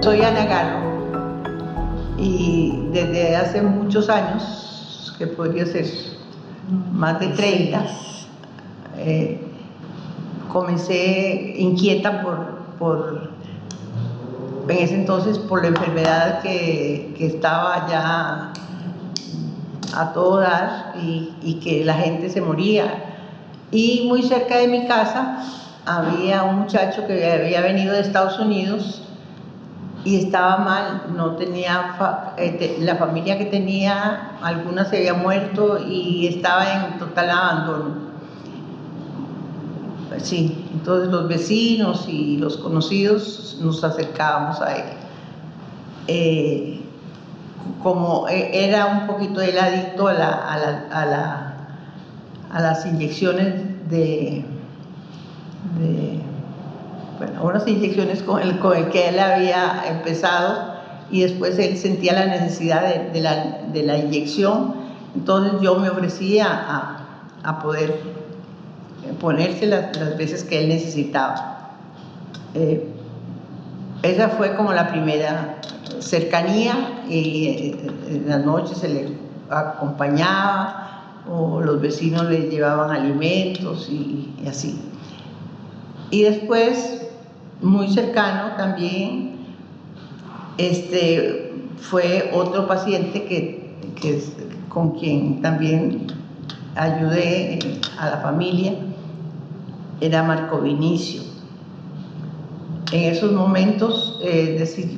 Soy Ana Garro y desde hace muchos años, que podría ser más de 30, comencé inquieta en ese entonces por la enfermedad que estaba ya a todo dar y que la gente se moría. Y muy cerca de mi casa había un muchacho que había venido de Estados Unidos y estaba mal, no tenía, la familia que tenía, algunas se había muerto y estaba en total abandono. Sí, entonces los vecinos y los conocidos nos acercábamos a él. Como era un poquito el adicto a las inyecciones bueno, unas inyecciones con el que él había empezado, y después él sentía la necesidad de la inyección, entonces yo me ofrecía a poder ponerse las veces que él necesitaba. Esa fue como la primera cercanía, y en las noches se le acompañaba o los vecinos le llevaban alimentos y así. Y después, muy cercano también, fue otro paciente con quien también ayudé a la familia, era Marco Vinicio. En esos momentos,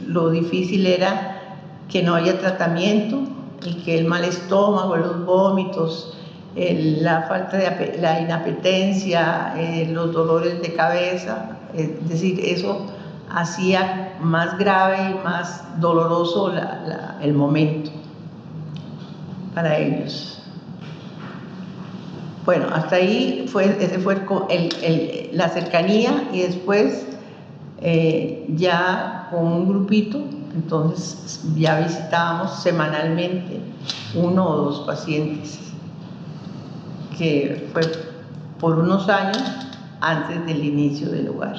lo difícil era que no haya tratamiento y que el mal estómago, los vómitos, la falta de la inapetencia, los dolores de cabeza, es decir, eso hacía más grave y más doloroso el momento para ellos. Bueno, hasta ahí ese fue la cercanía, y después ya con un grupito, entonces ya visitábamos semanalmente 1 o 2 pacientes, que fue por unos años antes del inicio del hogar.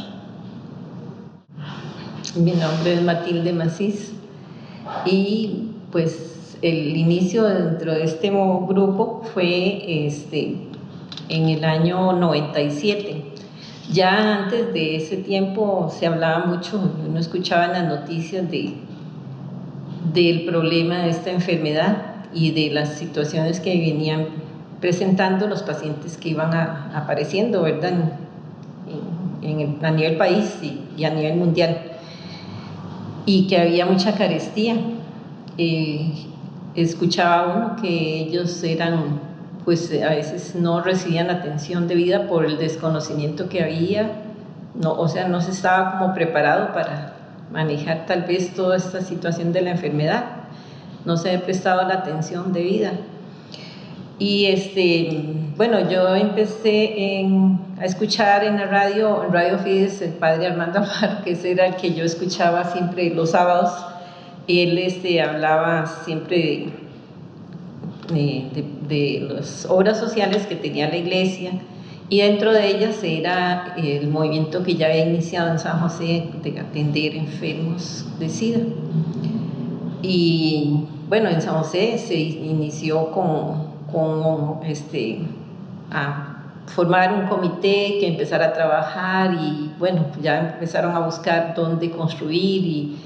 Mi nombre es Matilde Macís y pues el inicio dentro de este grupo fue en el año 97. Ya antes de ese tiempo se hablaba mucho, uno escuchaba en las noticias del problema de esta enfermedad y de las situaciones que venían presentando los pacientes que iban apareciendo, ¿verdad? A nivel país y a nivel mundial, y que había mucha carestía. Escuchaba uno que ellos pues a veces no recibían atención debida por el desconocimiento que había, o sea, no se estaba como preparado para manejar tal vez toda esta situación de la enfermedad, no se había prestado la atención debida. Y bueno, yo empecé a escuchar en Radio Fides, el padre Armando Alfaro, que ese era el que yo escuchaba siempre los sábados. Él hablaba siempre de las obras sociales que tenía la iglesia, y dentro de ellas era el movimiento que ya había iniciado en San José de atender enfermos de SIDA. Y bueno, en San José se inició a formar un comité que empezara a trabajar, y bueno, ya empezaron a buscar dónde construir, y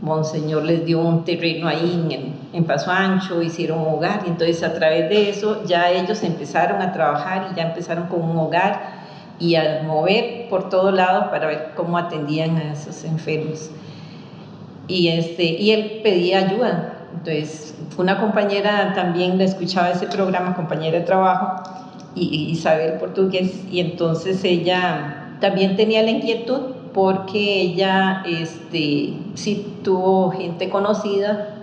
Monseñor les dio un terreno ahí en Paso Ancho, hicieron un hogar, y entonces a través de eso ya ellos empezaron a trabajar y ya empezaron con un hogar y a mover por todos lados para ver cómo atendían a esos enfermos. Y él pedía ayuda. Entonces una compañera también le escuchaba ese programa, compañera de trabajo, Isabel Portugués, y entonces ella también tenía la inquietud porque ella sí tuvo gente conocida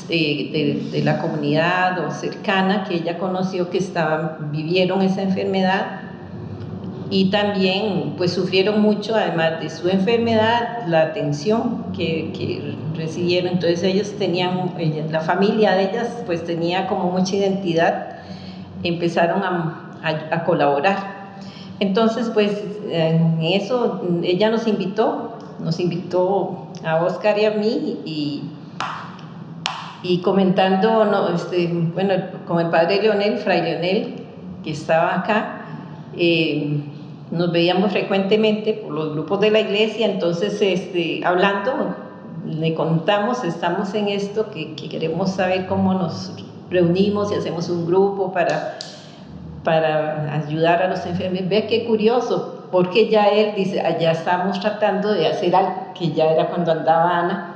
de la comunidad o cercana que ella conoció que vivieron esa enfermedad, y también pues sufrieron mucho, además de su enfermedad, la atención que recibieron. Entonces ellos la familia de ellas pues tenía como mucha identidad, empezaron a colaborar. Entonces pues en eso ella nos invitó nos invitó a Oscar y a mí y comentando, no, bueno, con el padre Leonel, Fray Leonel, que estaba acá, nos veíamos frecuentemente por los grupos de la iglesia, entonces hablando, le contamos, estamos en esto, que queremos saber cómo nos reunimos y hacemos un grupo para ayudar a los enfermos. Ve qué curioso, porque ya él dice, allá estamos tratando de hacer algo, que ya era cuando andaba Ana.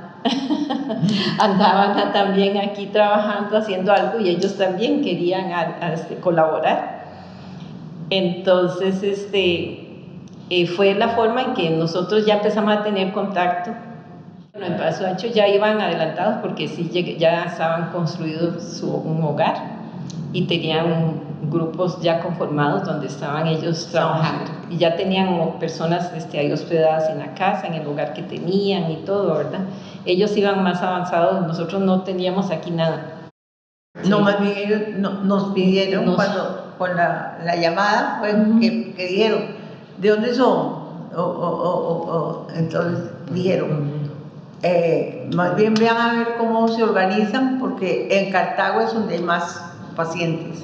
Andaba Ana también aquí trabajando, haciendo algo, y ellos también querían colaborar. Entonces, fue la forma en que nosotros ya empezamos a tener contacto. Bueno, en Paso Ancho ya iban adelantados porque sí, ya estaban construidos un hogar y tenían grupos ya conformados donde estaban ellos trabajando y ya tenían personas ahí hospedadas en la casa, en el lugar que tenían y todo, ¿verdad? Ellos iban más avanzados, nosotros no teníamos aquí nada. No, sí. Más bien ellos nos pidieron cuando con la llamada fue que dijeron, ¿de dónde son? Entonces dijeron, más bien vean a ver cómo se organizan, porque en Cartago es donde hay más pacientes.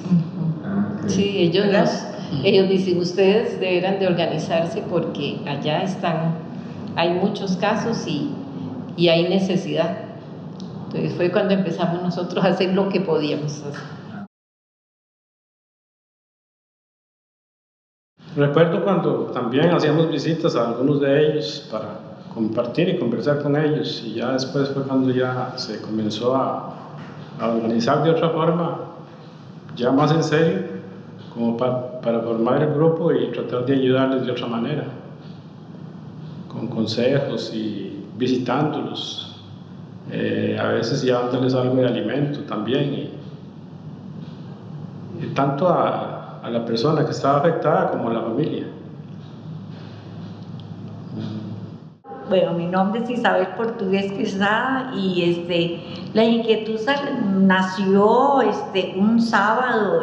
Sí, ellos dicen, ustedes deberán de organizarse porque allá hay muchos casos y hay necesidad. Entonces fue cuando empezamos nosotros a hacer lo que podíamos hacer. Recuerdo cuando también hacíamos visitas a algunos de ellos para compartir y conversar con ellos, y ya después fue cuando ya se comenzó a organizar de otra forma, ya más en serio, como para formar el grupo y tratar de ayudarles de otra manera, con consejos y visitándolos, a veces llevándoles algo de alimento también, y tanto a la persona que estaba afectada como a la familia. Bueno, mi nombre es Isabel Portugués Quesada y la inquietud nació un sábado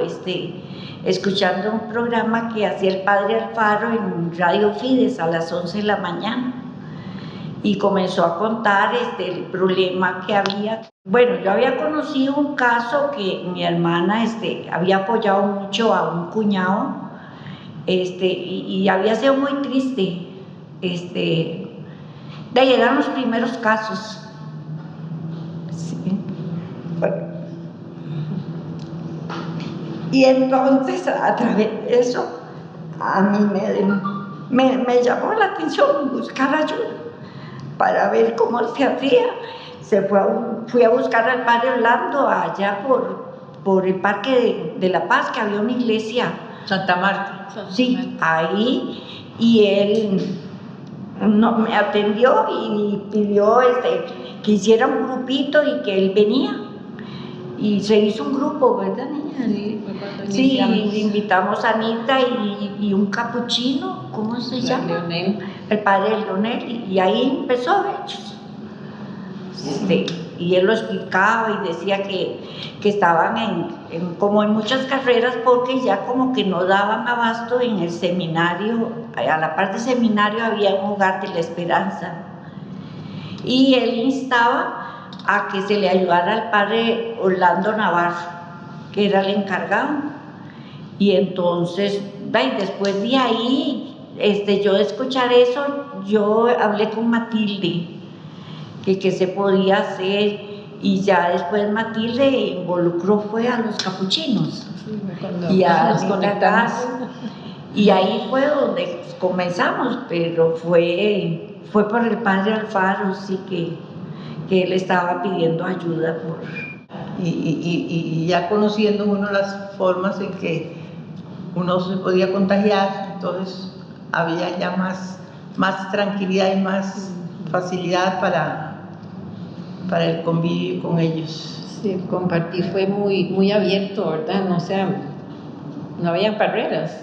escuchando un programa que hacía el padre Alfaro en Radio Fides a las 11 de la mañana y comenzó a contar el problema que había. Bueno, yo había conocido un caso que mi hermana había apoyado mucho a un cuñado y había sido muy triste. De ahí eran los primeros casos. Sí. Bueno. Y entonces, a través de eso, a mí me llamó la atención buscar ayuda para ver cómo se hacía. Fui a buscar al padre Orlando allá por el Parque de la Paz, que había una iglesia. Santa Marta. Sí, ahí, y él me atendió y pidió que hiciera un grupito y que él venía. Y se hizo un grupo, ¿verdad, niña? Sí, invitamos a Anita y un capuchino, ¿cómo se llama? Leonel. El padre Leonel, y ahí empezó ellos. Y él lo explicaba y decía que estaban como en muchas carreras porque ya como que no daban abasto en el seminario. A la par del seminario había un hogar de la esperanza y él instaba a que se le ayudara al padre Orlando Navarro, que era el encargado. Y entonces, después de ahí, yo de escuchar eso, yo hablé con Matilde que se podía hacer, y ya después Matilde fue a los capuchinos y nos conectamos. Y ahí fue donde comenzamos, pero fue por el padre Alfaro, sí, que él estaba pidiendo ayuda y ya conociendo uno las formas en que uno se podía contagiar, entonces había ya más tranquilidad y más facilidad para el convivio con ellos. Sí, el compartir fue muy abierto, ¿verdad? No había barreras,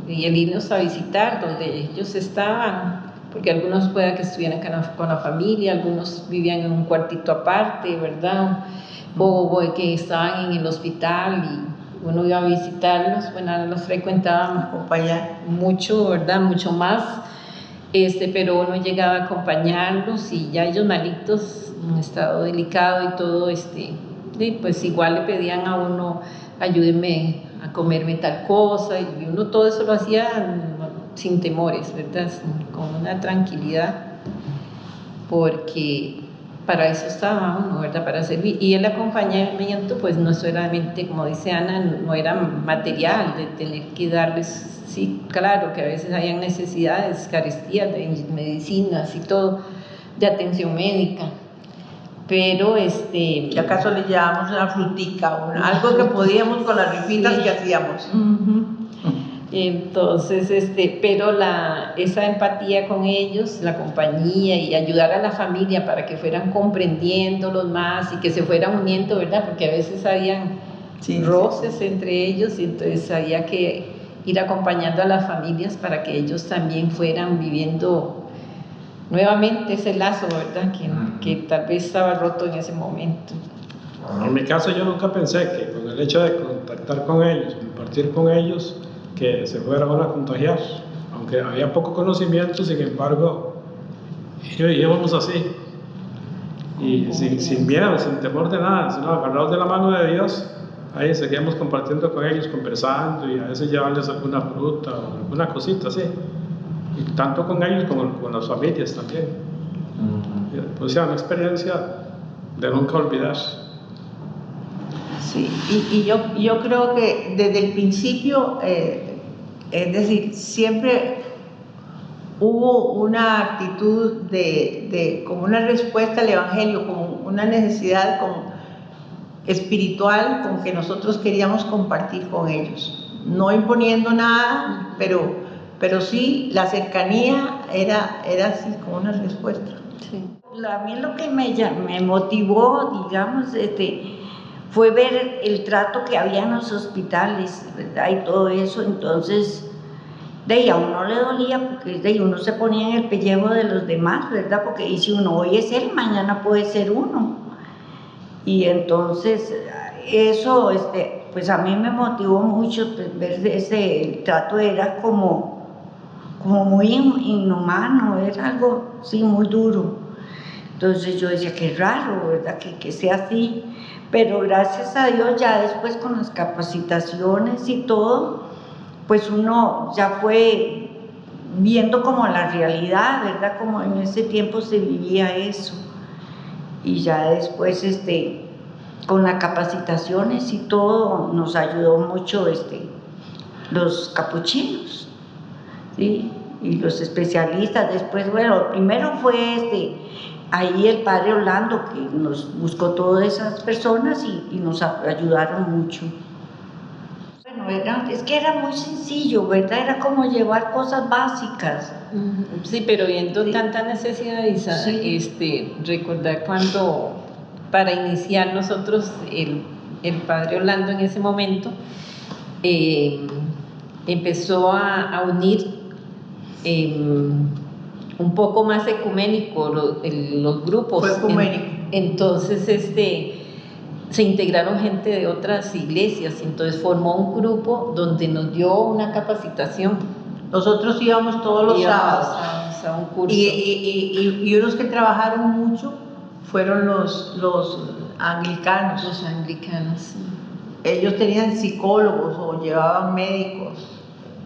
y el irnos a visitar donde ellos estaban, porque algunos pueda que estuvieran con la familia, algunos vivían en un cuartito aparte, ¿verdad? O que estaban en el hospital y uno iba a visitarlos, bueno, los frecuentábamos para allá mucho, ¿verdad? Mucho más. pero uno llegaba a acompañarlos y ya ellos malitos, en estado delicado y todo, pues igual le pedían a uno, ayúdeme a comerme tal cosa, y uno todo eso lo hacía sin temores, ¿verdad? Con una tranquilidad, porque para eso estaba uno, ¿verdad? Para servir. Y el acompañamiento, pues no solamente, como dice Ana, no era material, de tener que darles, sí, claro, que a veces hayan necesidades, carestías de medicinas y todo, de atención médica, pero ¿Y acaso le llevábamos una frutica, algo que podíamos con las rifitas que hacíamos? Entonces, pero esa empatía con ellos, la compañía y ayudar a la familia para que fueran comprendiéndolos más y que se fueran uniendo, ¿verdad? Porque a veces habían roces entre ellos y entonces había que ir acompañando a las familias para que ellos también fueran viviendo nuevamente ese lazo, ¿verdad? Que tal vez estaba roto en ese momento. En mi caso yo nunca pensé que con el hecho de contactar con ellos, compartir con ellos, que se fueran a contagiar, aunque había poco conocimiento, sin embargo, íbamos así, y sin miedo, sin temor de nada, sino agarrados de la mano de Dios, ahí seguíamos compartiendo con ellos, conversando, y a veces llevarles alguna fruta o alguna cosita así, y tanto con ellos como con las familias también. Pues ya una experiencia de nunca olvidar. Sí, y yo creo que desde el principio, es decir, siempre hubo una actitud como una respuesta al Evangelio, como una necesidad como espiritual con que nosotros queríamos compartir con ellos, no imponiendo nada, pero sí la cercanía era así como una respuesta. Sí. A mí lo que me motivó, digamos, fue ver el trato que había en los hospitales, ¿verdad? Y todo eso. Entonces, a uno le dolía porque uno se ponía en el pellejo de los demás, ¿verdad? Porque y si uno hoy es él, mañana puede ser uno. Y entonces eso, pues a mí me motivó mucho ver el trato era como muy inhumano, era algo, sí, muy duro. Entonces yo decía, qué raro, ¿verdad? Que sea así. Pero gracias a Dios ya después con las capacitaciones y todo, pues uno ya fue viendo como la realidad, ¿verdad? Como en ese tiempo se vivía eso. Y ya después con las capacitaciones y todo nos ayudó mucho los capuchinos, ¿sí? Y los especialistas. Después, bueno, primero fue ahí el padre Orlando que nos buscó todas esas personas y nos ayudaron mucho. Bueno, es que era muy sencillo, ¿verdad? Era como llevar cosas básicas. Sí, pero viendo tanta necesidad, Isa, recordar cuando, para iniciar nosotros, el padre Orlando en ese momento empezó a unir un poco más ecuménico los grupos. Fue ecuménico. Entonces, se integraron gente de otras iglesias, entonces formó un grupo donde nos dio una capacitación. Nosotros íbamos todos los sábados a un curso. Y unos que trabajaron mucho fueron los anglicanos. Los anglicanos, sí. Ellos tenían psicólogos o llevaban médicos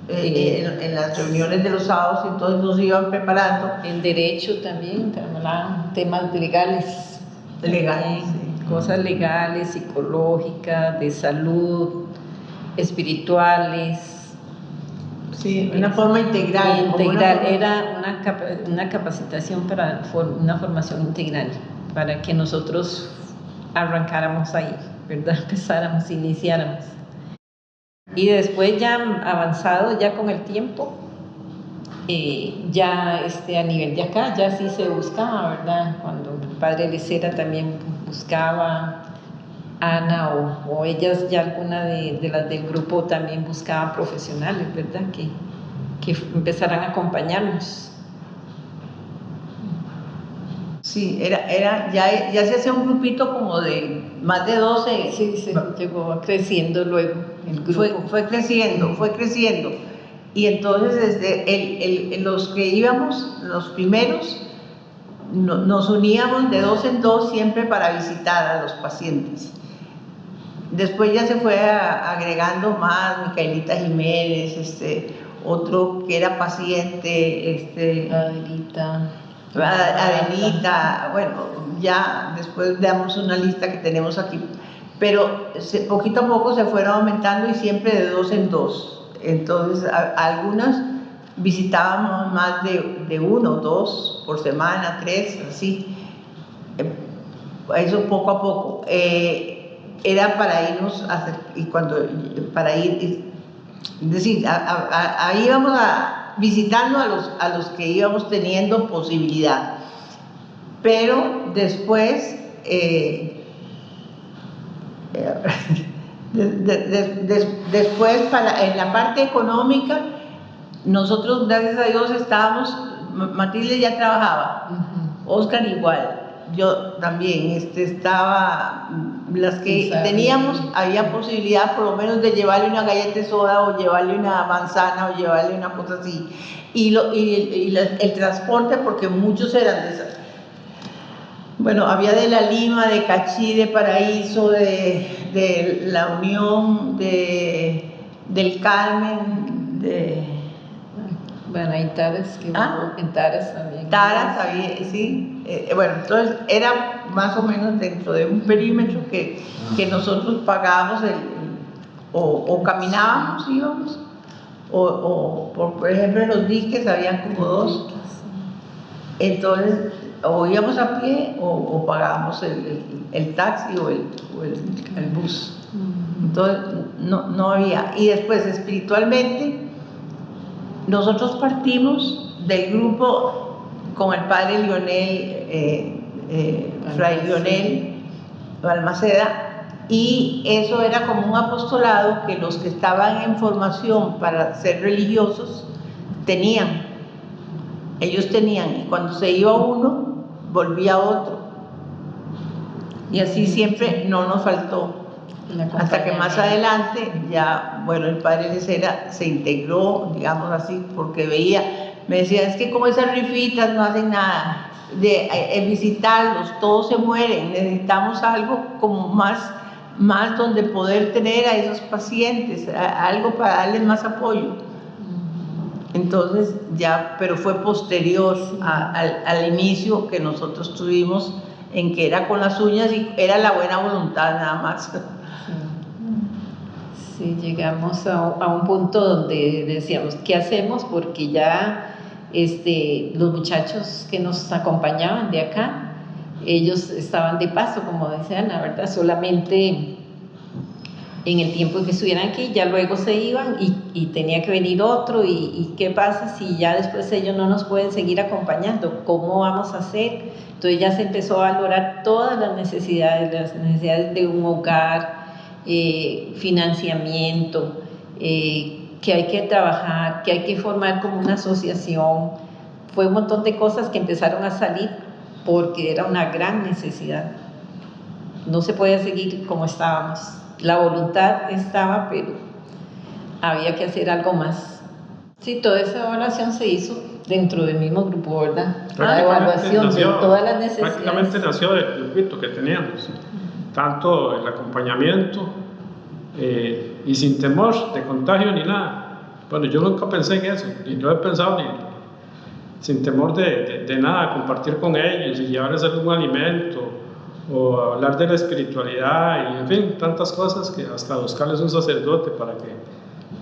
en las reuniones de los sábados, entonces nos iban preparando. En derecho también, temas legales. Legales, sí. Cosas legales, psicológicas, de salud, espirituales. Sí, una forma integral. Era una capacitación para una formación integral, para que nosotros arrancáramos ahí, ¿verdad? Empezáramos, iniciáramos. Y después ya avanzado, ya con el tiempo, ya a nivel de acá, ya sí se buscaba, ¿verdad? Cuando el padre Lecera también buscaba, Ana o ellas, ya alguna de las del grupo también buscaban profesionales, ¿verdad? Que empezaran a acompañarnos. Sí, ya se hacía un grupito como de más de 12. Sí, llegó creciendo luego el grupo. Fue creciendo. Y entonces los que íbamos, los primeros, nos uníamos de 2 en 2 siempre para visitar a los pacientes. Después ya se fue agregando más, Micaelita Jiménez, otro que era paciente, Adelita, bueno, ya después damos una lista que tenemos aquí, pero poquito a poco se fueron aumentando y siempre de 2 en 2. Entonces, algunas visitábamos más de 1 o 2 por semana, 3, así. Eso poco a poco. Era para irnos es decir, ahí íbamos visitando a los que íbamos teniendo posibilidad. Pero después, después en la parte económica, nosotros, gracias a Dios, Matilde ya trabajaba, Oscar igual, yo también, estaba, las que teníamos, había posibilidad por lo menos de llevarle una galleta de soda o llevarle una manzana o llevarle una cosa así, y el transporte, porque muchos eran de esas. Bueno, había de La Lima, de Cachí, de Paraíso, de La Unión, del Carmen, Bueno, hay Taras, en Taras también. Taras, sí. Bueno, entonces era más o menos dentro de un perímetro que nosotros pagábamos o caminábamos, íbamos, o por ejemplo en los diques habían como 2. Entonces, o íbamos a pie o pagábamos el taxi o el bus. Entonces, no había. Y después, espiritualmente, nosotros partimos del grupo con el padre Lionel, Fray Lionel Balmaceda, y eso era como un apostolado que los que estaban en formación para ser religiosos tenían. Ellos tenían, y cuando se iba uno, volvía otro. Y así siempre no nos faltó. Hasta que más adelante, ya, bueno, el padre Lecera se integró, digamos así, porque me decía, es que como esas rifitas no hacen nada, de visitarlos, todos se mueren, necesitamos algo como más donde poder tener a esos pacientes, algo para darles más apoyo. Entonces ya, pero fue posterior al inicio que nosotros tuvimos, en que era con las uñas y era la buena voluntad nada más. Sí, llegamos a un punto donde decíamos, ¿qué hacemos? Porque ya los muchachos que nos acompañaban de acá, ellos estaban de paso, como decían, la verdad, solamente en el tiempo que estuvieran aquí, ya luego se iban y tenía que venir otro, y ¿qué pasa si ya después ellos no nos pueden seguir acompañando? ¿Cómo vamos a hacer? Entonces ya se empezó a valorar todas las necesidades de un hogar, financiamiento, que hay que trabajar, que hay que formar como una asociación. Fue un montón de cosas que empezaron a salir porque era una gran necesidad. No se podía seguir como estábamos. La voluntad estaba, pero había que hacer algo más. Sí, toda esa evaluación se hizo dentro del mismo grupo, ¿verdad? La evaluación de todas las necesidades. Prácticamente nació del grupito que teníamos. Tanto el acompañamiento y sin temor de contagio ni nada. Bueno, yo nunca pensé en eso, ni lo he pensado, sin temor de nada, compartir con ellos y llevarles algún alimento o hablar de la espiritualidad y en fin, tantas cosas, que hasta buscarles un sacerdote para que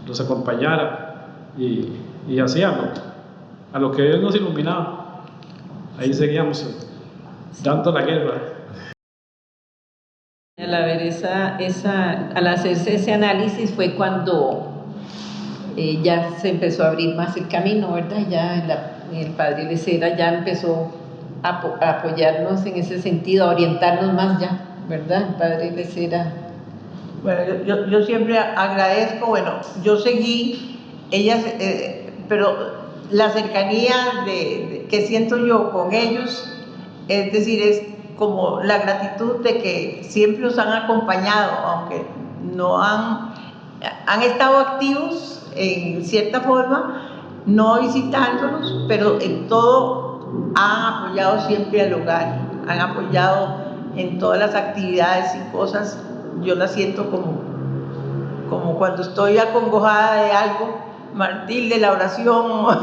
los acompañara y así a lo que Dios nos iluminaba. Ahí seguíamos dando la guerra. Al hacerse ese análisis fue cuando ya se empezó a abrir más el camino, ¿verdad? Ya el padre Lecera ya empezó a apoyarnos en ese sentido, a orientarnos más ya, ¿verdad? El padre Lecera. Bueno, yo siempre agradezco, bueno, yo seguí, ellas, pero la cercanía que siento yo con ellos, es decir, es como la gratitud de que siempre nos han acompañado, aunque no han estado activos en cierta forma, no visitándolos, pero en todo han apoyado siempre al hogar, han apoyado en todas las actividades y cosas. Yo las siento como cuando estoy acongojada de algo, Matilde, la oración.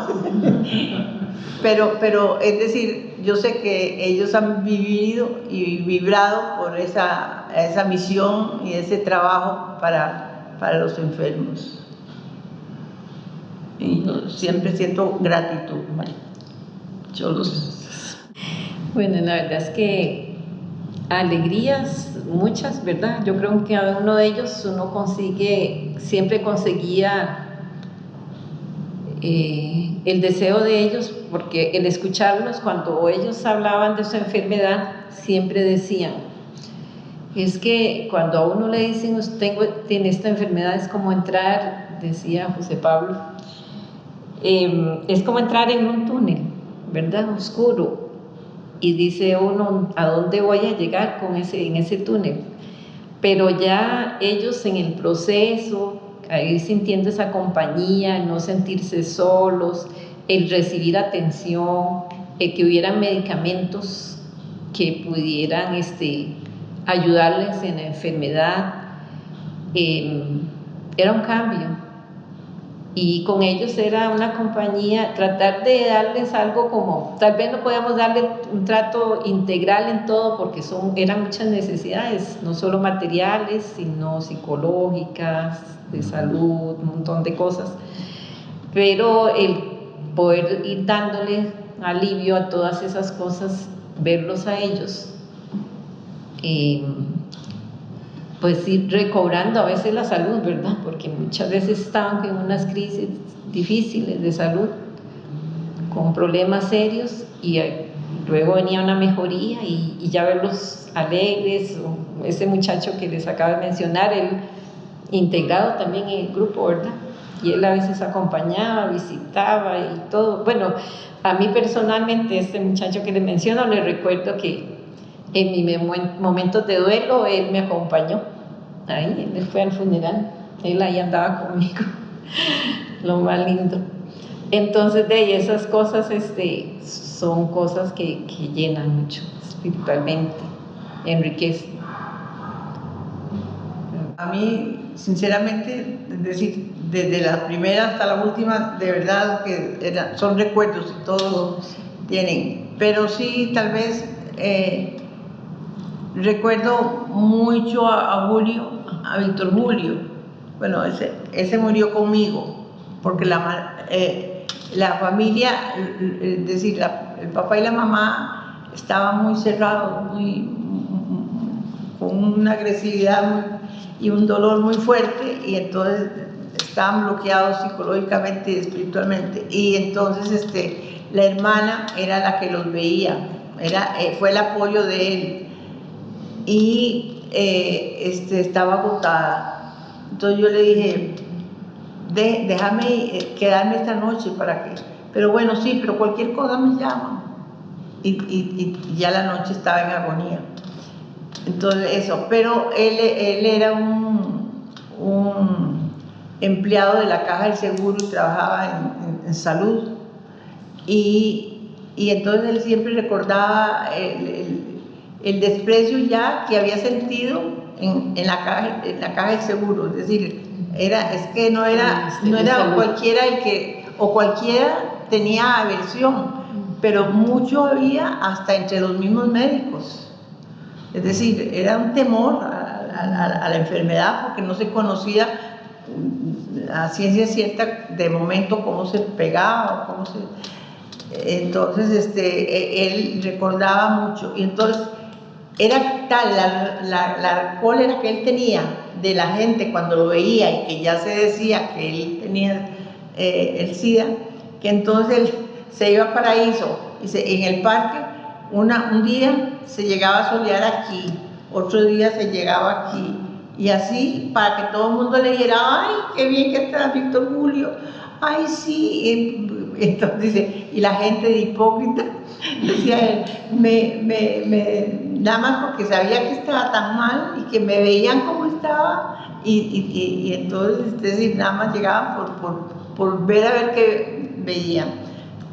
Pero es decir, yo sé que ellos han vivido y vibrado por esa misión y ese trabajo para los enfermos. Y yo siempre siento gratitud, María. Bueno, la verdad es que alegrías, muchas, ¿verdad? Yo creo que cada uno de ellos siempre conseguía el deseo de ellos, porque el escucharlos, cuando ellos hablaban de su enfermedad, siempre decían, es que cuando a uno le dicen, usted tiene esta enfermedad, es como entrar, decía José Pablo, es como entrar en un túnel, ¿verdad? Oscuro, y dice uno, ¿a dónde voy a llegar en ese túnel? Pero ya ellos en el proceso, a ir sintiendo esa compañía, no sentirse solos, el recibir atención, el que hubieran medicamentos que pudieran ayudarles en la enfermedad, era un cambio. Y con ellos era una compañía, tratar de darles algo como, tal vez no podíamos darle un trato integral en todo porque eran muchas necesidades, no solo materiales, sino psicológicas, de salud, un montón de cosas, pero el poder ir dándole alivio a todas esas cosas, verlos a ellos, pues ir recobrando a veces la salud, ¿verdad? Porque muchas veces estaban en unas crisis difíciles de salud, con problemas serios, y luego venía una mejoría y ya verlos alegres, o ese muchacho que les acabo de mencionar, él integrado también en el grupo, ¿verdad? Y él a veces acompañaba, visitaba y todo. Bueno, a mí personalmente, este muchacho que les menciono, le recuerdo que en mis momentos de duelo, él me acompañó. Ahí, él fue al funeral, él ahí andaba conmigo, lo más lindo. Entonces, de ahí, esas cosas son cosas que llenan mucho espiritualmente, enriquecen. A mí, sinceramente, es decir, desde la primera hasta la última, de verdad que son recuerdos y todos tienen, pero sí, tal vez recuerdo mucho a Julio, a Víctor Julio. Bueno, ese murió conmigo, porque la familia, es decir, el papá y la mamá estaban muy cerrados, con una agresividad y un dolor muy fuerte, y entonces estaban bloqueados psicológicamente y espiritualmente. Y entonces la hermana era la que los veía, fue el apoyo de él. Y estaba agotada. Entonces yo le dije, déjame quedarme esta noche para que... Pero bueno, sí, pero cualquier cosa me llama. Y ya la noche estaba en agonía. Entonces eso, pero él era un empleado de la Caja del Seguro y trabajaba en salud. Y entonces él siempre recordaba el desprecio ya que había sentido en la caja del seguro, es decir, es que no era cualquiera cualquiera tenía aversión, pero mucho había hasta entre los mismos médicos, es decir, era un temor a la enfermedad porque no se conocía a ciencia cierta de momento cómo se pegaba, entonces él recordaba mucho, y entonces era tal la cólera que él tenía de la gente cuando lo veía y que ya se decía que él tenía el SIDA, que entonces él se iba a Paraíso y en el parque un día se llegaba a solear aquí, otro día se llegaba aquí, y así para que todo el mundo le dijera, ay, qué bien que está Víctor Julio, ay, sí. Entonces dice, y la gente de hipócrita, decía él, nada más porque sabía que estaba tan mal y que me veían como estaba, y entonces, es decir, nada más llegaban por ver a ver qué veían.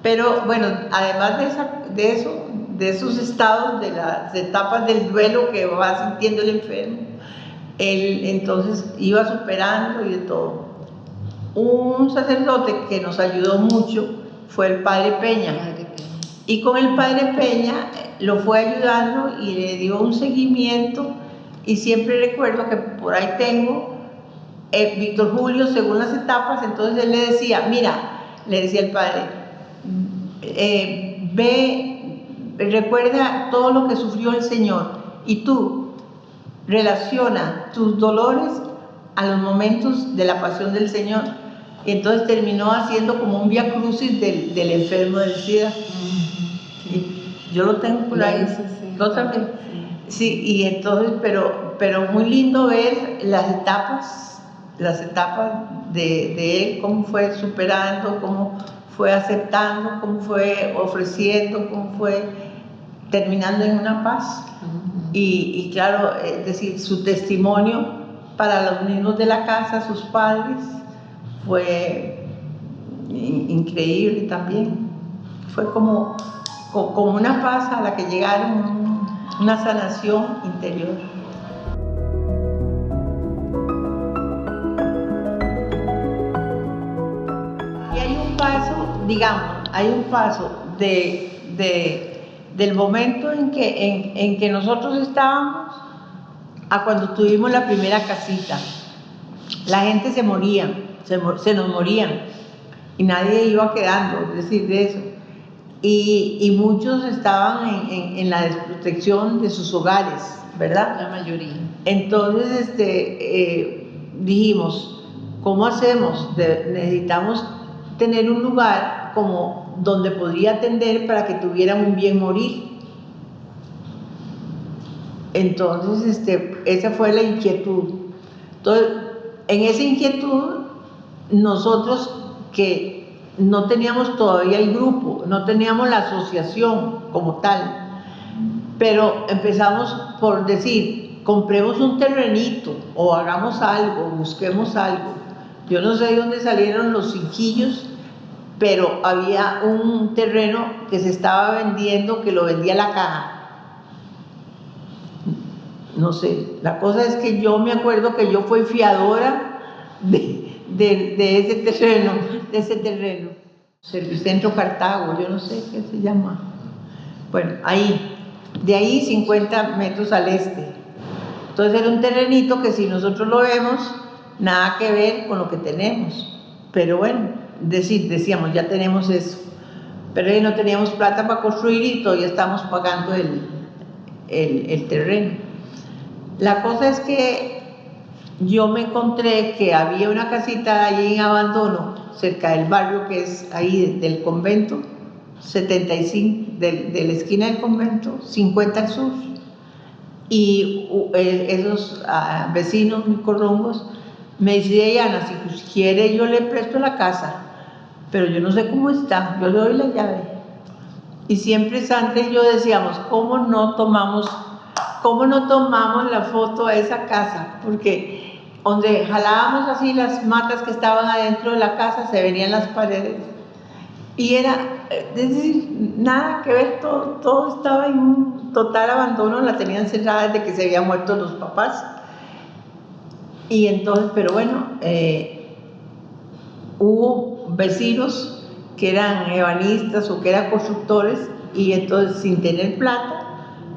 Pero bueno, además de esos estados, de las etapas del duelo que va sintiendo el enfermo, él entonces iba superando y de todo. Un sacerdote que nos ayudó mucho fue el padre Peña. Y con el padre Peña lo fue ayudando y le dio un seguimiento, y siempre recuerdo que por ahí tengo Víctor Julio según las etapas. Entonces él le decía, mira, le decía el padre, ve, recuerda todo lo que sufrió el Señor y tú relaciona tus dolores a los momentos de la pasión del Señor. Y entonces terminó haciendo como un vía crucis del enfermo del SIDA. Y yo lo tengo por ahí. ¿Lo también? Sí, y entonces, pero muy lindo ver las etapas de él, cómo fue superando, cómo fue aceptando, cómo fue ofreciendo, cómo fue terminando en una paz. Y claro, es decir, su testimonio para los niños de la casa, sus padres, fue increíble también. Fue como una paz a la que llegaron, una sanación interior. Y hay un paso, digamos, del momento en que nosotros estábamos a cuando tuvimos la primera casita. La gente se moría, se nos morían, y nadie iba quedando, es decir, de eso. Y muchos estaban en la desprotección de sus hogares, ¿verdad? La mayoría. Entonces dijimos, ¿cómo hacemos? Necesitamos tener un lugar como donde podría atender para que tuvieran un bien morir. Entonces esa fue la inquietud. Entonces, en esa inquietud, nosotros que no teníamos todavía el grupo, no teníamos la asociación como tal, pero empezamos por decir, compremos un terrenito o hagamos algo, busquemos algo. Yo no sé de dónde salieron los cinquillos, pero había un terreno que se estaba vendiendo, que lo vendía la caja. No sé, la cosa es que yo me acuerdo que yo fui fiadora de ese terreno, Servicentro Cartago, yo no sé qué se llama. Bueno, de ahí 50 metros al este. Entonces era un terrenito que si nosotros lo vemos, nada que ver con lo que tenemos. Pero bueno, decíamos, ya tenemos eso. Pero ahí no teníamos plata para construir y todavía estamos pagando el terreno. La cosa es que yo me encontré que había una casita allí en abandono, cerca del barrio que es ahí del convento, 75, de la esquina del convento, 50 al sur. Y esos vecinos muy corrongos me decían, Ana, si quiere yo le presto la casa, pero yo no sé cómo está, yo le doy la llave. Y siempre Sandra y yo decíamos, ¿cómo no tomamos la foto a esa casa? Porque donde jalábamos así las matas que estaban adentro de la casa, se venían las paredes. Y era, es decir, nada que ver, todo estaba en un total abandono, la tenían cerrada desde que se habían muerto los papás. Y entonces, pero bueno, hubo vecinos que eran ebanistas o que eran constructores, y entonces sin tener plata,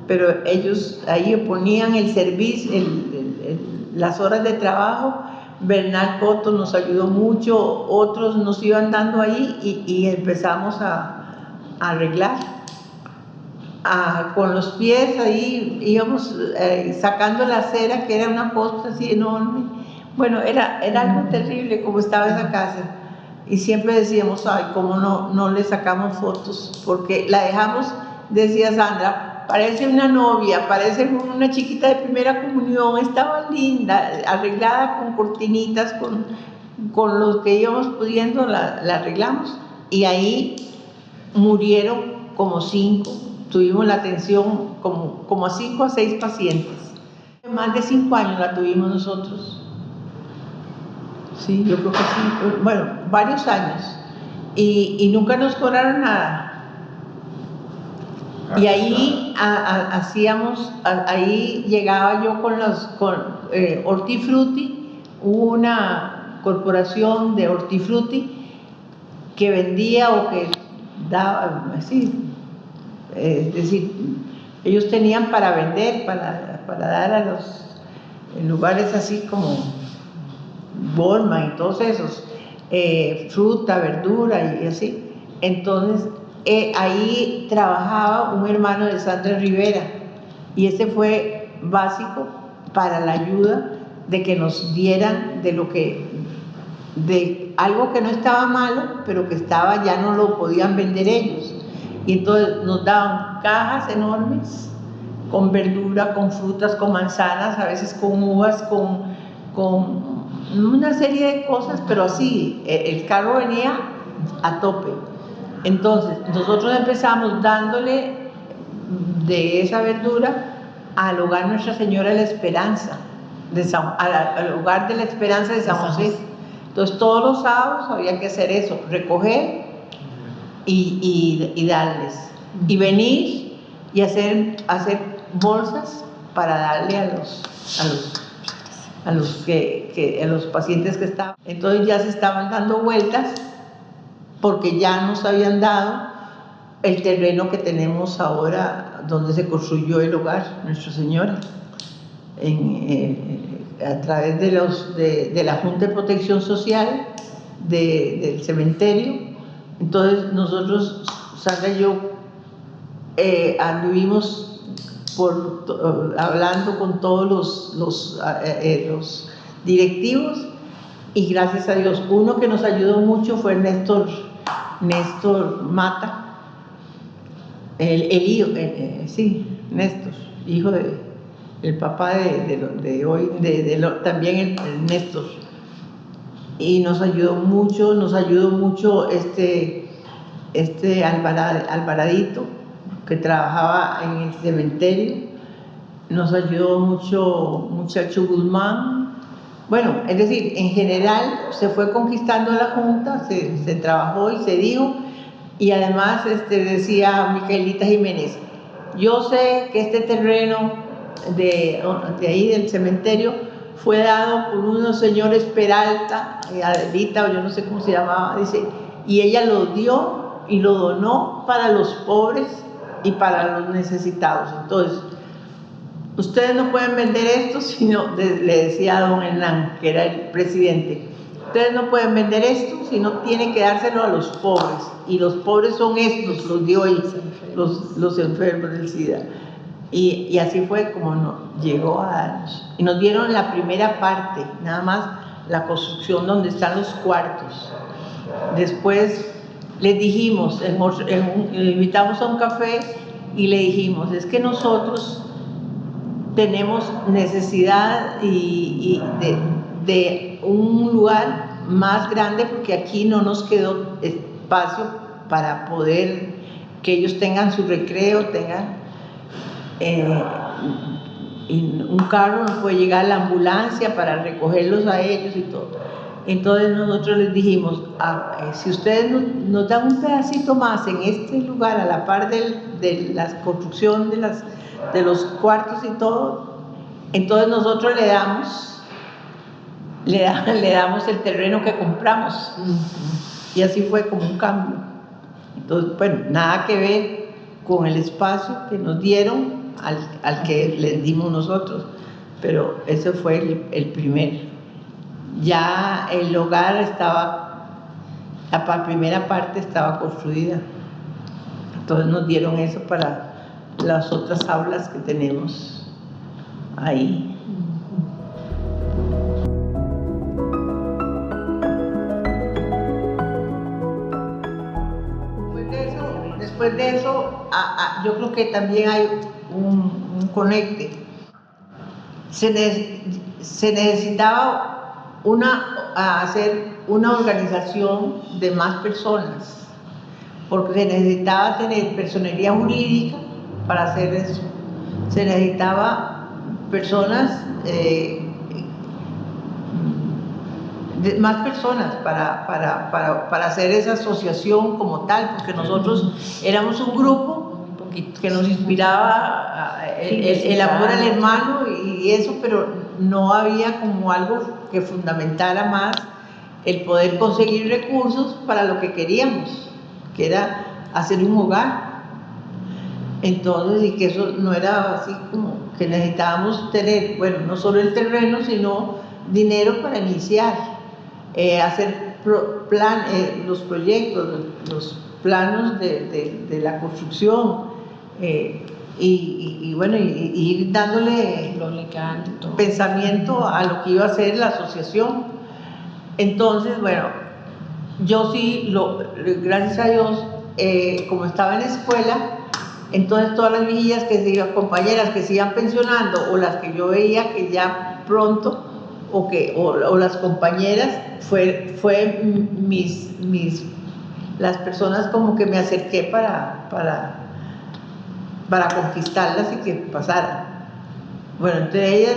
pero ellos ahí ponían el servicio, las horas de trabajo. Bernal Coto nos ayudó mucho, otros nos iban dando ahí y empezamos a arreglar. Con los pies ahí íbamos sacando la acera, que era una cosa así enorme. Bueno, era algo terrible como estaba esa casa. Y siempre decíamos, ay, ¿cómo no le sacamos fotos? Porque la dejamos, decía Sandra, parece una novia, parece una chiquita de primera comunión, estaba linda, arreglada con cortinitas, con los que íbamos pudiendo la arreglamos. Y ahí murieron como 5, tuvimos la atención como a 5 a 6 pacientes. Más de 5 años la tuvimos nosotros. Sí, yo creo que sí. Bueno, varios años. Y nunca nos cobraron nada. Y ahí ahí llegaba yo con Hortifruti, hubo una corporación de Hortifruti que vendía o que daba, así, es decir, ellos tenían para vender, para dar a los en lugares así como Walmart y todos esos, fruta, verdura y así. Entonces, ahí trabajaba un hermano de Sandra Rivera y ese fue básico para la ayuda de que nos dieran de algo que no estaba malo, pero que estaba, ya no lo podían vender ellos. Y entonces nos daban cajas enormes con verdura, con frutas, con manzanas, a veces con uvas, con una serie de cosas, pero así, el carro venía a tope. Entonces, nosotros empezamos dándole de esa verdura al hogar Nuestra Señora de la Esperanza, al hogar de la Esperanza de San José. Entonces, todos los sábados había que hacer eso, recoger y darles. Y venir y hacer bolsas para darle a los pacientes que estaban. Entonces ya se estaban dando vueltas porque ya nos habían dado el terreno que tenemos ahora donde se construyó el hogar Nuestra Señora a través de la Junta de Protección Social del cementerio. Entonces nosotros, Sandra y yo, anduvimos hablando con todos los directivos y gracias a Dios, uno que nos ayudó mucho fue Néstor Mata, Néstor, hijo del papá de hoy, también el Néstor, y nos ayudó mucho Alvaradito, que trabajaba en el cementerio, nos ayudó mucho muchacho Guzmán. Bueno, es decir, en general se fue conquistando la Junta, se trabajó y se dijo, y además decía Micaelita Jiménez, yo sé que este terreno de ahí del cementerio fue dado por unos señores Peralta, Adelita, o yo no sé cómo se llamaba, dice, y ella lo dio y lo donó para los pobres y para los necesitados. Entonces, ustedes no pueden vender esto, sino, le decía a don Hernán, que era el presidente, ustedes no pueden vender esto, sino tienen que dárselo a los pobres, y los pobres son estos, los de hoy, los enfermos del SIDA. Y así fue como llegó a darnos. Y nos dieron la primera parte, nada más la construcción donde están los cuartos. Después les dijimos, le invitamos a un café y le dijimos, es que nosotros tenemos necesidad de un lugar más grande porque aquí no nos quedó espacio para poder que ellos tengan su recreo, y un carro no puede llegar, la ambulancia para recogerlos a ellos y todo. Entonces nosotros les dijimos, si ustedes nos dan un pedacito más en este lugar a la par de la construcción de los cuartos y todo, entonces nosotros le damos el terreno que compramos. Y así fue como un cambio. Entonces, bueno, nada que ver con el espacio que nos dieron al que les dimos nosotros, pero ese fue el primero. Ya el hogar la primera parte estaba construida, entonces nos dieron eso para las otras aulas que tenemos ahí. Después de eso, yo creo que también hay un conecte. Se necesitaba hacer una organización de más personas, porque se necesitaba tener personería jurídica para hacer eso. Se necesitaba personas más personas para hacer esa asociación como tal, porque nosotros éramos un grupo que nos inspiraba el amor al hermano y eso, pero no había como algo que fundamentara más el poder conseguir recursos para lo que queríamos, que era hacer un hogar. Entonces, y que eso no era así como que necesitábamos tener, bueno, no solo el terreno, sino dinero para iniciar, hacer los proyectos, los planos de la construcción, y bueno, y ir dándole lo legal, todo. Pensamiento a lo que iba a ser la asociación. Entonces, bueno, yo sí, gracias a Dios, como estaba en la escuela, entonces todas las viejillas compañeras que se iban pensionando, o las que yo veía que ya pronto, o las compañeras, fue las personas como que me acerqué para conquistarlas y que pasaran. Bueno, entre ellas,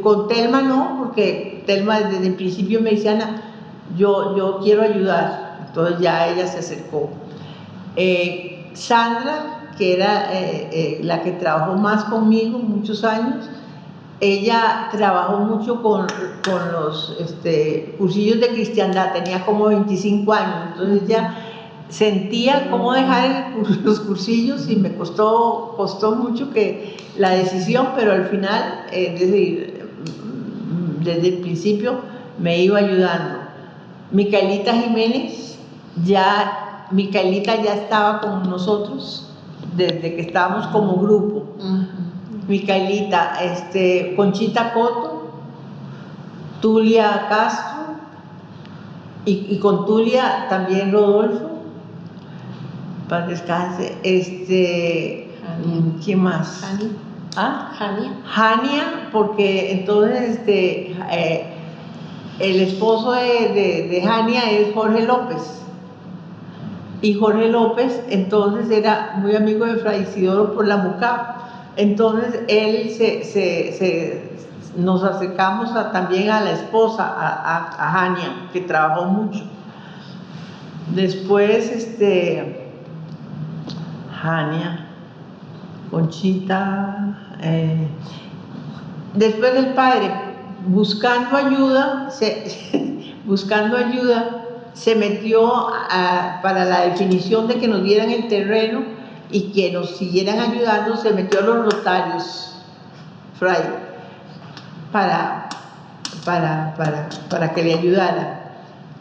con Telma no, porque Telma desde el principio me decía, Ana, yo quiero ayudar, entonces ya ella se acercó. Sandra, que era la que trabajó más conmigo muchos años, ella trabajó mucho con los cursillos de cristiandad, tenía como 25 años, entonces ella sentía cómo dejar los cursillos y me costó mucho la decisión, pero al final, desde el principio me iba ayudando. Micaelita Jiménez, Micaelita ya estaba con nosotros desde que estábamos como grupo. Micaelita, Conchita Coto, Tulia Castro, y con Tulia también Rodolfo, para descanse, ¿quién más? Jania. ¿Ah? Jania, porque entonces el esposo de Jania es Jorge López, y Jorge López entonces era muy amigo de Fray Isidoro por la Mucá. Entonces él nos acercamos también a la esposa, a Jania, que trabajó mucho. Después Jania, Conchita, después del padre, buscando ayuda, se metió para la definición de que nos dieran el terreno y que nos siguieran ayudando, se metió a los Rotarios, Fray, para que le ayudaran.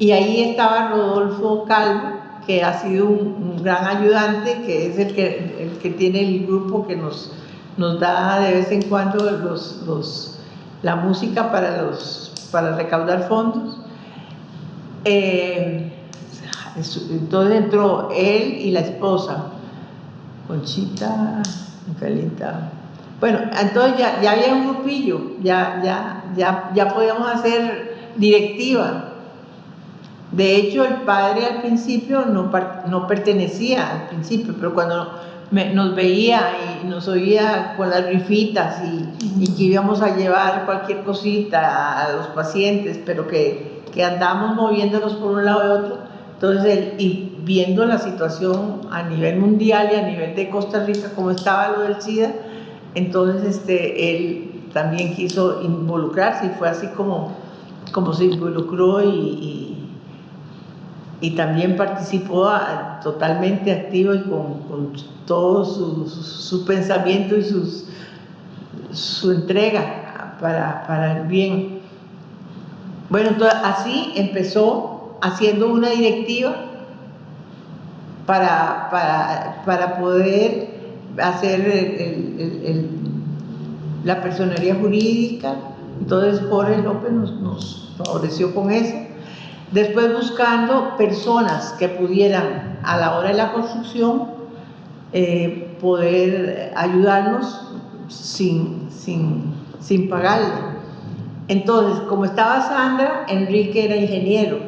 Y ahí estaba Rodolfo Calvo, que ha sido un gran ayudante, que es el que tiene el grupo que nos da de vez en cuando la música para recaudar fondos. Entonces entró él y la esposa, Conchita, Micaelita. Bueno, entonces ya había un grupillo, ya podíamos hacer directiva. De hecho, el padre al principio no pertenecía al principio, pero cuando nos veía y nos oía con las rifitas y que íbamos a llevar cualquier cosita a los pacientes, pero que andábamos moviéndonos por un lado y otro, entonces y viendo la situación a nivel mundial y a nivel de Costa Rica, como estaba lo del SIDA, entonces él también quiso involucrarse y fue así como se involucró y también participó totalmente activo y con todo su pensamiento y su entrega para el bien. Bueno, entonces así empezó haciendo una directiva para poder hacer la personería jurídica. Entonces Jorge López nos favoreció con eso. Después buscando personas que pudieran a la hora de la construcción poder ayudarnos sin pagarle. Entonces, como estaba Sandra, Enrique era ingeniero.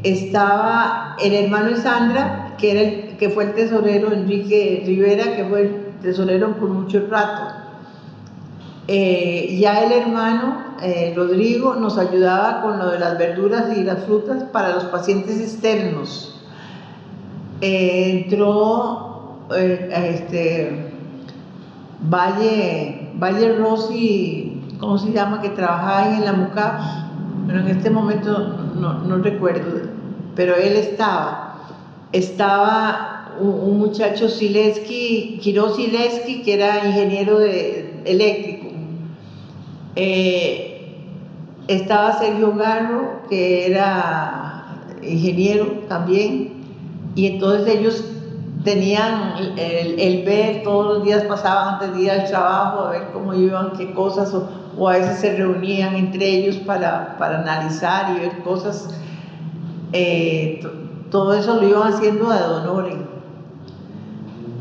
Estaba el hermano de Sandra, que fue el tesorero, Enrique Rivera, que fue el tesorero por mucho rato. Ya el hermano Rodrigo nos ayudaba con lo de las verduras y las frutas para los pacientes externos. Entró Valle Rossi, ¿cómo se llama?, que trabajaba ahí en la MUCAP, pero en este momento no recuerdo, pero él estaba un muchacho Quiroz Sileski, que era ingeniero eléctrico. Estaba Sergio Garro, que era ingeniero también, y entonces ellos tenían el ver, todos los días pasaban antes de ir al trabajo a ver cómo iban, qué cosas, o a veces se reunían entre ellos para analizar y ver cosas. Todo eso lo iban haciendo ad honorem.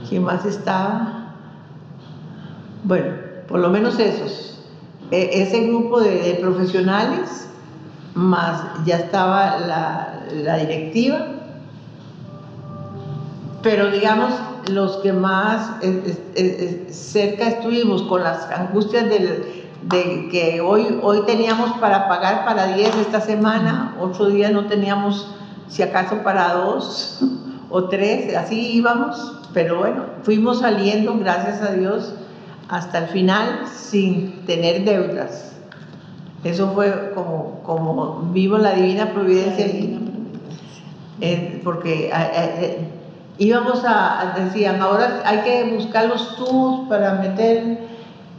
¿Quién más estaba? Bueno, por lo menos esos. Ese grupo de profesionales, más ya estaba la directiva, pero digamos, los que más cerca estuvimos con las angustias de que hoy teníamos para pagar para 10 esta semana, otro día no teníamos, si acaso, para 2 o 3, así íbamos, pero bueno, fuimos saliendo, gracias a Dios, hasta el final sin tener deudas. Eso fue como vimos la divina providencia, porque íbamos decían, ahora hay que buscar los tubos para meter,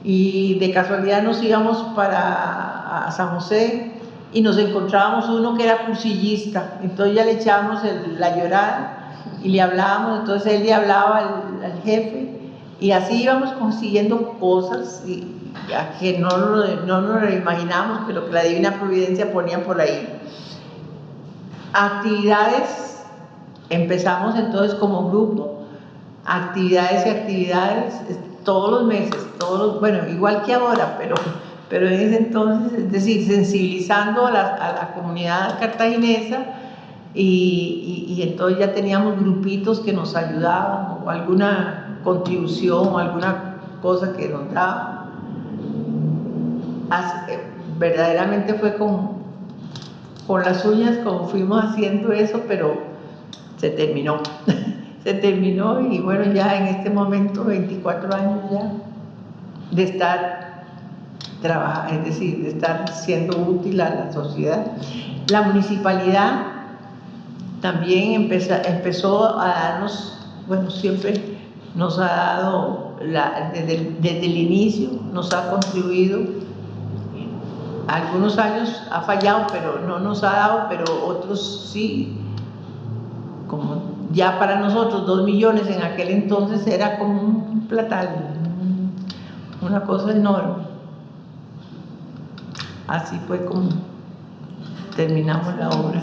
y de casualidad nos íbamos a San José y nos encontrábamos uno que era cursillista, entonces ya le echábamos la llorada y le hablábamos, entonces él le hablaba al jefe, y así íbamos consiguiendo cosas que no nos lo imaginamos, pero que la divina providencia ponía por ahí. Actividades, empezamos entonces como grupo, actividades todos los meses, bueno, igual que ahora, pero en ese entonces, es decir, sensibilizando a la comunidad cartaginesa, y entonces ya teníamos grupitos que nos ayudaban, o alguna contribución, o alguna cosa que nos daban. Verdaderamente fue con las uñas como fuimos haciendo eso, pero se terminó. Se terminó, y bueno, ya en este momento 24 años ya de estar trabajando, es decir, de estar siendo útil a la sociedad. La municipalidad también empezó a darnos, bueno, siempre nos ha dado, desde el inicio nos ha contribuido. Algunos años ha fallado, pero no nos ha dado, pero otros sí. Como ya para nosotros 2 millones en aquel entonces era como un platal, una cosa enorme. Así fue como terminamos la obra.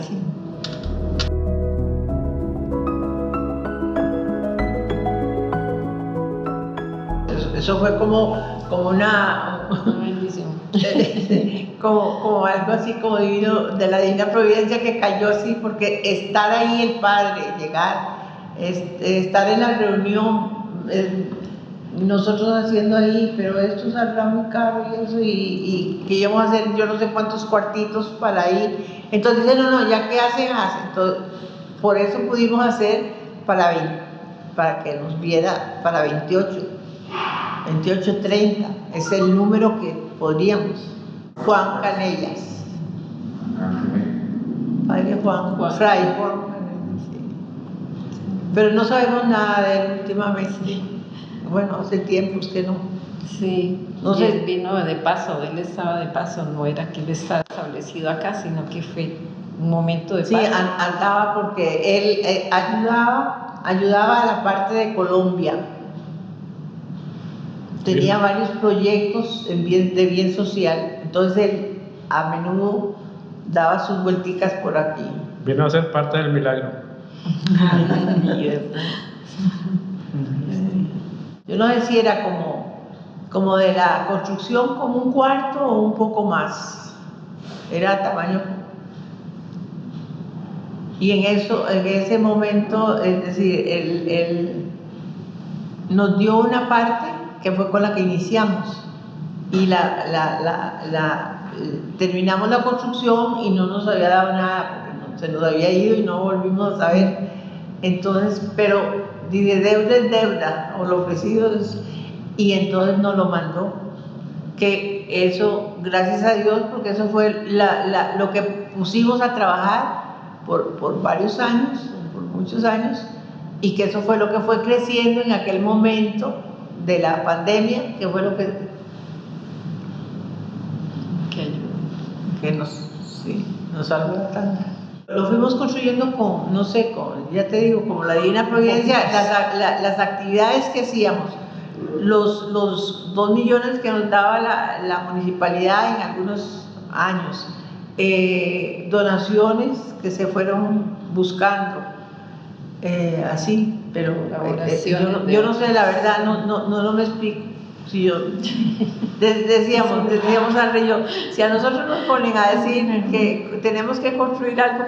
Eso fue como una bendición. como algo así como divino, de la divina providencia, que cayó así, porque estar ahí el Padre, llegar, estar en la reunión, nosotros haciendo ahí, pero esto saldrá muy caro y eso, y que íbamos a hacer yo no sé cuántos cuartitos para ir. Entonces dicen, no, ya que hacen. Entonces, por eso pudimos hacer para que nos viera para 28:30, es el número que podríamos. Juan Canellas, Padre Juan, Fray Juan Canellas, sí. Pero no sabemos nada de él últimamente. Bueno, hace tiempos que no. Sí, no sé. Él vino de paso, él estaba de paso, no era que él estaba establecido acá, sino que fue un momento de paso. Sí, andaba porque él ayudaba a la parte de Colombia. Tenía varios proyectos de bien social, entonces él a menudo daba sus vuelticas por aquí. Vino a ser parte del milagro. Yo no sé si era como de la construcción, como un cuarto o un poco más. Era tamaño. Y en ese momento, es decir, él nos dio una parte que fue con la que iniciamos, y terminamos la construcción y no nos había dado nada, porque se nos había ido y no volvimos a saber. Entonces, pero de deuda es deuda, o lo ofrecido es, y entonces nos lo mandó. Que eso, gracias a Dios, porque eso fue lo que pusimos a trabajar por varios años, por muchos años, y que eso fue lo que fue creciendo en aquel momento de la pandemia, que fue lo que nos salvó tanto. Lo fuimos construyendo con, no sé, ya te digo, como la Divina Providencia, las actividades que hacíamos, los 2 millones que nos daba la municipalidad en algunos años, donaciones que se fueron buscando, así, pero yo no sé, la verdad, no me explico. Si yo, decíamos al rey, si a nosotros nos ponen a decir que tenemos que construir algo,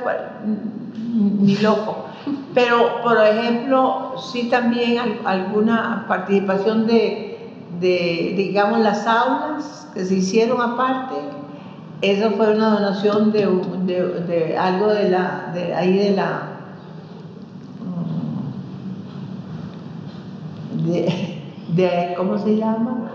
ni loco. Pero, por ejemplo, sí también alguna participación digamos, las aulas que se hicieron aparte. Eso fue una donación de algo ¿cómo se llama?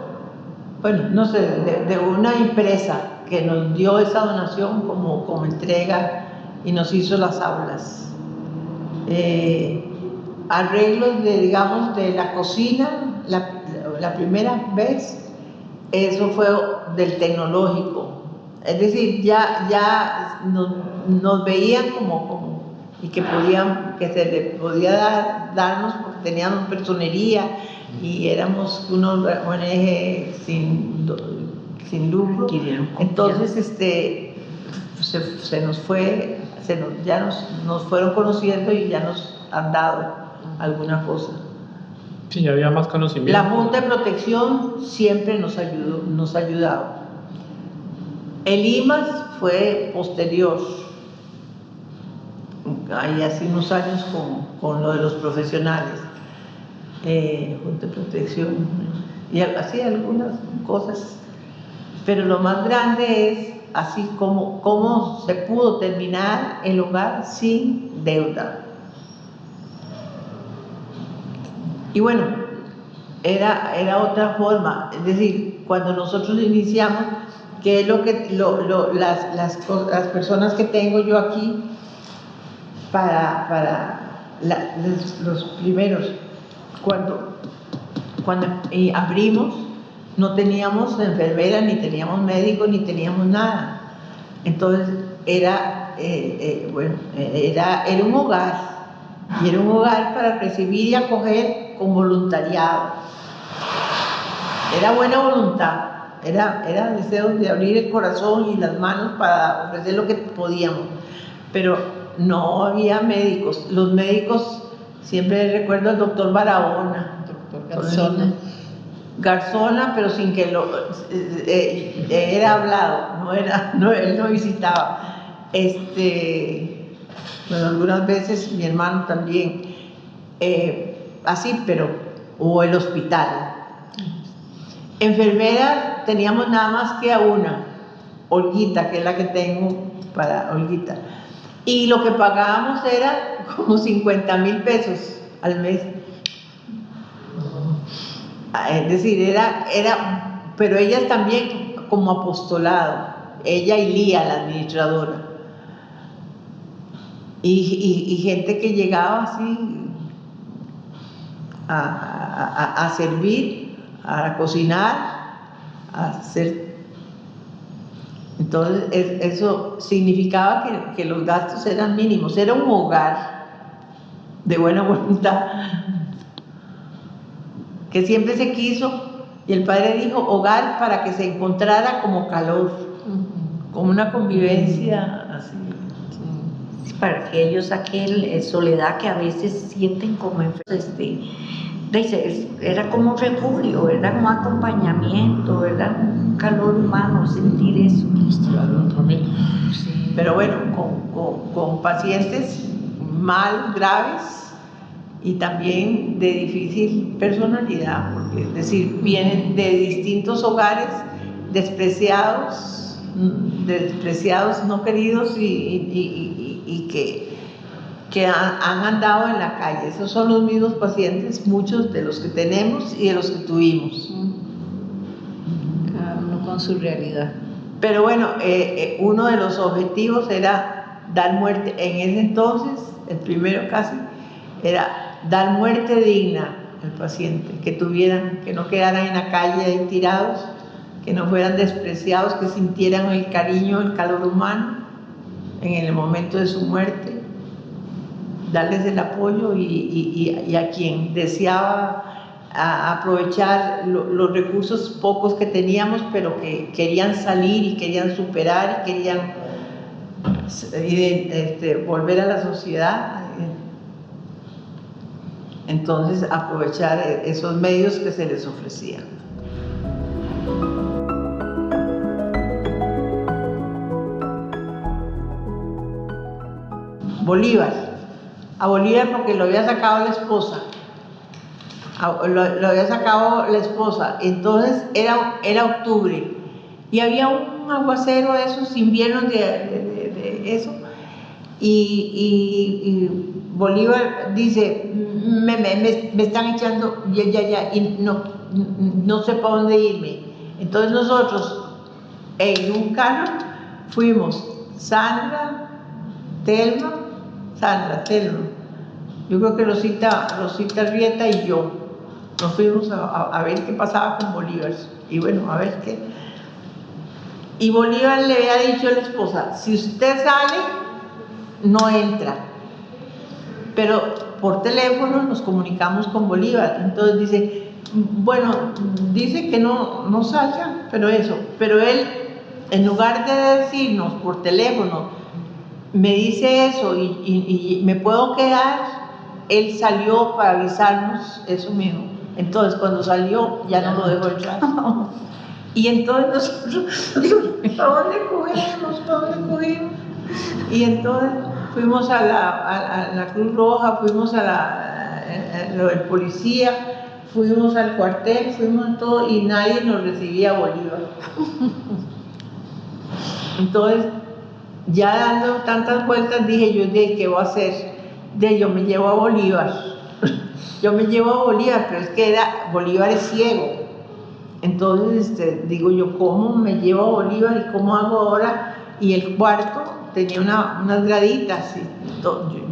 Bueno, no sé, de una empresa que nos dio esa donación como entrega y nos hizo las aulas. Arreglos digamos, de la cocina, la primera vez, eso fue del tecnológico. Es decir, ya nos veían y que se le podía darnos, porque teníamos personería y éramos unos ONG sin lucro. Entonces nos fueron conociendo y ya nos han dado alguna cosa. Sí, ya había más conocimiento. La Junta de Protección siempre nos ha ayudado. El IMAS fue posterior, ahí hace unos años con lo de los profesionales. Junta de Protección y así algunas cosas, pero lo más grande es así cómo se pudo terminar el hogar sin deuda. Y bueno, era otra forma, es decir, cuando nosotros iniciamos, que es lo que las personas que tengo yo aquí para los primeros, cuando abrimos, no teníamos enfermera, ni teníamos médico, ni teníamos nada. Entonces era un hogar, y era un hogar para recibir y acoger con voluntariado. Era buena voluntad, era deseo de abrir el corazón y las manos para ofrecer lo que podíamos, pero no había médicos. Los médicos, siempre recuerdo al doctor Barahona, Garzona, pero sin que era hablado, él no visitaba. Bueno, algunas veces mi hermano también, así, o el hospital. Enfermera teníamos nada más que a una, Olguita, que es la que tengo para Olguita. Y lo que pagábamos era como 50,000 pesos al mes. Es decir, pero ellas también como apostolado, ella y Lía, la administradora. Y gente que llegaba así a servir, a cocinar, a hacer. Entonces eso significaba que los gastos eran mínimos. Era un hogar de buena voluntad que siempre se quiso, y el padre dijo hogar para que se encontrara como calor, como una convivencia así. Sí, para que ellos aquel soledad que a veces sienten como era como un refugio, era un acompañamiento, era un calor humano sentir eso. Sí. Pero bueno, con pacientes mal, graves, y también de difícil personalidad, porque es decir, vienen de distintos hogares despreciados, no queridos y que han andado en la calle. Esos son los mismos pacientes, muchos de los que tenemos y de los que tuvimos. Cada uno con su realidad. Pero bueno, uno de los objetivos era dar muerte, en ese entonces, el primero casi, era dar muerte digna al paciente, que no quedaran en la calle ahí tirados, que no fueran despreciados, que sintieran el cariño, el calor humano en el momento de su muerte, darles el apoyo y a quien deseaba aprovechar los recursos pocos que teníamos, pero que querían salir y querían superar y querían volver a la sociedad. Entonces, aprovechar esos medios que se les ofrecían. A Bolívar porque lo había sacado la esposa. Lo había sacado la esposa, entonces era octubre y había un aguacero de esos inviernos de eso y Bolívar dice, me están echando ya y no sé para dónde irme. Entonces nosotros en un carro fuimos Sandra, Telma, yo creo que Rosita Rieta y yo. Nos fuimos a ver qué pasaba con Bolívar. Y bueno, a ver qué. Y Bolívar le había dicho a la esposa, si usted sale, no entra. Pero por teléfono nos comunicamos con Bolívar. Entonces dice, bueno, dice que no salgan, pero él, en lugar de decirnos por teléfono, me dice eso y me puedo quedar, él salió para avisarnos eso mismo. Entonces, cuando salió, ya no lo dejó entrar. Y entonces nosotros, ¿para dónde cogemos? Y entonces fuimos a la Cruz Roja, fuimos a lo del policía, fuimos al cuartel, fuimos a todo y nadie nos recibía a Bolívar. Entonces, ya dando tantas vueltas, dije yo, ¿qué voy a hacer? Yo me llevo a Bolívar. Yo me llevo a Bolívar, pero es que Bolívar es ciego. Entonces, digo yo, ¿cómo me llevo a Bolívar y cómo hago ahora? Y el cuarto tenía unas graditas.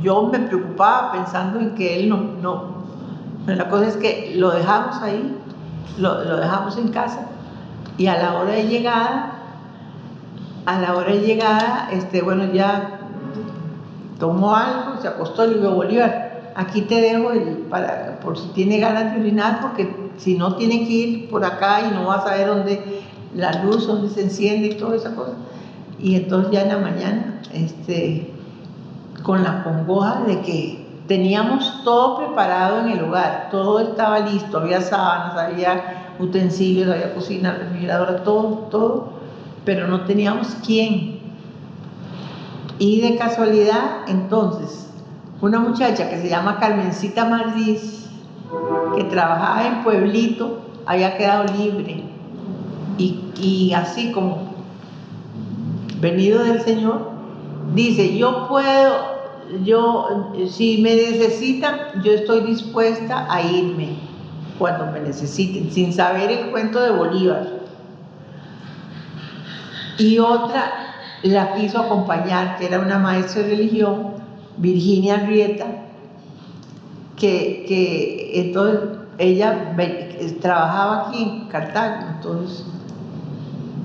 Yo me preocupaba pensando en que él no. La cosa es que lo dejamos ahí, lo dejamos en casa y a la hora de llegada, bueno, ya tomó algo, se acostó y le digo, Bolívar, aquí te dejo por si tiene ganas de orinar, porque si no tiene que ir por acá y no vas a ver dónde la luz, dónde se enciende y toda esa cosa. Y entonces ya en la mañana, con la congoja de que teníamos todo preparado en el hogar, todo estaba listo, había sábanas, había utensilios, había cocina, refrigeradora, todo, pero no teníamos quién. Y de casualidad, entonces, una muchacha que se llama Carmencita Mardiz, que trabajaba en Pueblito, había quedado libre. Y así como venido del Señor, dice, si me necesitan, yo estoy dispuesta a irme cuando me necesiten, sin saber el cuento de Bolívar. Y otra la quiso acompañar, que era una maestra de religión, Virginia Rieta, que entonces ella trabajaba aquí en Cartago, entonces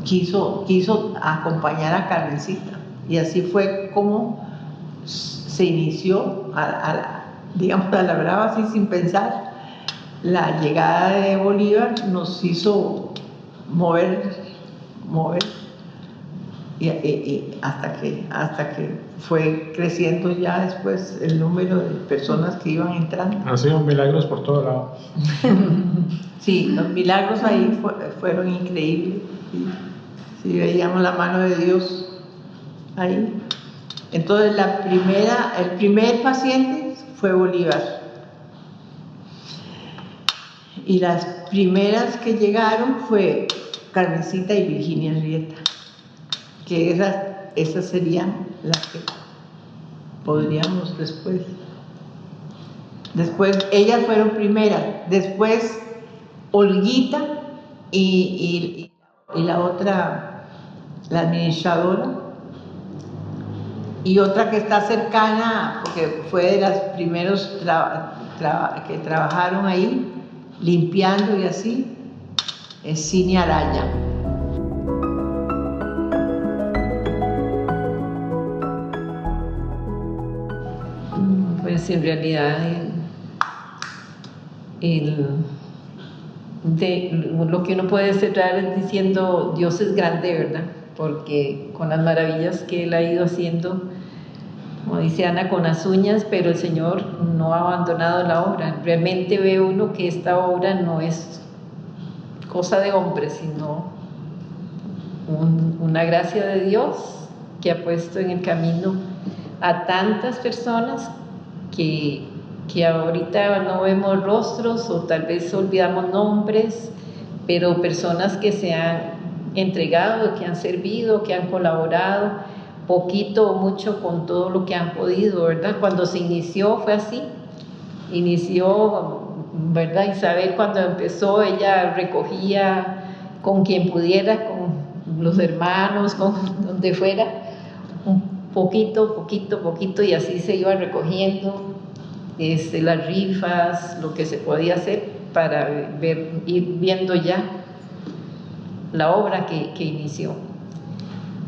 quiso acompañar a Carmencita. Y así fue como se inició, digamos, a la brava, así sin pensar. La llegada de Bolívar nos hizo mover y hasta que fue creciendo ya después el número de personas que iban entrando. Han sido milagros por todo lado. Sí, los milagros ahí fueron increíbles. Sí, veíamos la mano de Dios ahí. Entonces el primer paciente fue Bolívar. Y las primeras que llegaron fue Carmencita y Virginia Henrietta, que esas serían las que podríamos después. Después, ellas fueron primeras, después Olguita y la otra, la administradora, y otra que está cercana, porque fue de las primeros que trabajaron ahí, limpiando y así, es Cine Araya. Pues en realidad lo que uno puede cerrar es diciendo Dios es grande, ¿verdad? Porque con las maravillas que Él ha ido haciendo, como dice Ana, con las uñas, pero el Señor no ha abandonado la obra. Realmente ve uno que esta obra no es cosa de hombre, sino una gracia de Dios que ha puesto en el camino a tantas personas que ahorita no vemos rostros o tal vez olvidamos nombres, pero personas que se han entregado, que han servido, que han colaborado, poquito o mucho con todo lo que han podido, ¿verdad? Cuando se inició fue así, inició, ¿verdad? Isabel cuando empezó, ella recogía con quien pudiera, con los hermanos, con donde fuera, un poquito, y así se iba recogiendo las rifas, lo que se podía hacer para ir viendo ya la obra que inició.